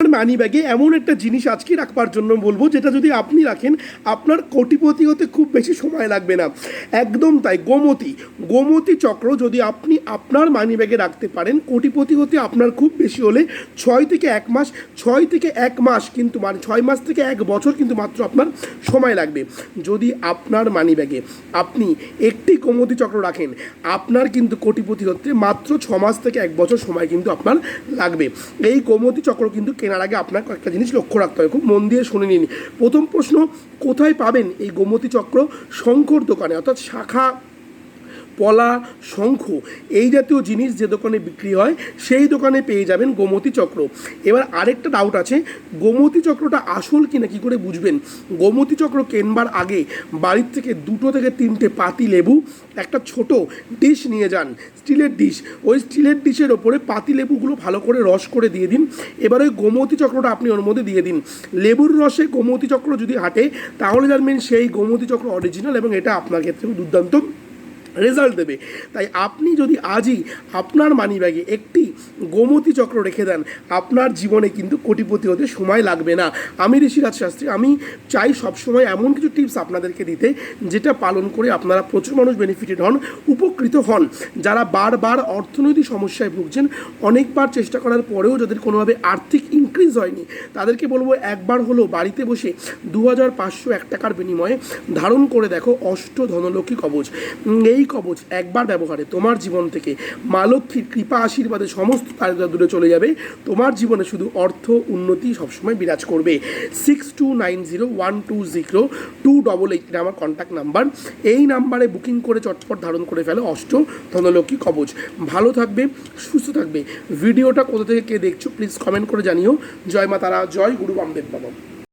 মানি ব্যাগে এমন একটা জিনিস আজকে রাখবার জন্য বলবো, যেটা যদি আপনি রাখেন আপনার কোটিপতি হতে খুব বেশি সময় লাগবে না। একদম তাই। গোমতী চক্র যদি আপনি আপনার মানি ব্যাগে রাখতে পারেন, কোটিপতি হতে আপনার খুব বেশি হলে 6 থেকে 1 মাস কিন্তু, মানে 6 মাস থেকে 1 বছর কিন্তু মাত্র আপনার সময় লাগবে। যদি আপনার মানি ব্যাগে আপনি একটি গোমতী চক্র রাখেন, আপনার কিন্তু কোটিপতি হতে মাত্র 6 মাস থেকে 1 বছর সময় কিন্তু আপনার লাগবে। এই গোমতী চক্র কিন্তু কেনার আগে আপনার কয়েকটা জিনিস লক্ষ্য রাখতে হবে, খুব মন দিয়ে শুনে নিন। প্রথম প্রশ্ন, কোথায় পাবেন এই গোমতী চক্র? শঙ্কর দোকানে, অর্থাৎ শাখা, পলা, শঙ্খ এই জাতীয় জিনিস যে দোকানে বিক্রি হয় সেই দোকানে পেয়ে যাবেন গোমতী চক্র। এবার আরেকটা ডাউট আছে, গোমতী চক্রটা আসল কি না কী করে বুঝবেন? গোমতী চক্র কেনবার আগে বাড়ির থেকে 2 থেকে 3টে পাতি লেবু, একটা ছোট ডিশ নিয়ে যান, স্টিলের ডিশ। ওই স্টিলের ডিশের ওপরে পাতি লেবুগুলো ভালো করে রস করে দিয়ে দিন। এবার ওই গোমতী চক্রটা আপনি ওর মধ্যে দিয়ে দিন। লেবুর রসে গোমতী চক্র যদি হাঁটে তাহলে জানবেন সেই গোমতী চক্র অরিজিনাল, এবং এটা আপনার ক্ষেত্রে দুর্দান্ত রেজাল্ট দেবে। তাই আপনি যদি আজই আপনার মানি ব্যাগে একটি গোমতী চক্র রেখে দেন, আপনার জীবনে কিন্তু কোটিপতি হতে সময় লাগবে না। আমি ঋষিরাজ শাস্ত্রী, আমি চাই সবসময় এমন কিছু টিপস আপনাদেরকে দিতে যেটা পালন করে আপনারা প্রচুর মানুষ বেনিফিটেড হন, উপকৃত হন। যারা বারবার অর্থনৈতিক সমস্যায় ভুগছেন, অনেকবার চেষ্টা করার পরেও যাদের কোনোভাবে আর্থিক ইনক্রিজ হয়নি, তাদেরকে বলবো একবার হলো বাড়িতে বসে 2501 টাকার বিনিময়ে ধারণ করে দেখো অষ্ট ধনলক্ষ্মী কবচ। এই কবচ একবার ব্যবহারে তোমার জীবন থেকে মা লক্ষ্মীর কৃপা আশীর্বাদে সমস্ত দারিদ্র দূরে চলে যাবে। তোমার জীবনে শুধু অর্থ উন্নতি সবসময় বিরাজ করবে। 6290120288 এটা আমার কন্ট্যাক্ট নাম্বার। এই নাম্বারে বুকিং করে চটপট ধারণ করে ফেলো অষ্ট ধনলক্ষ্মী কবচ। ভালো থাকবে, সুস্থ থাকবে। ভিডিওটা কোথা থেকে কে দেখছো প্লিজ কমেন্ট করে জানিও। জয় মা তারা, জয় গুরু বামদেব বাবা।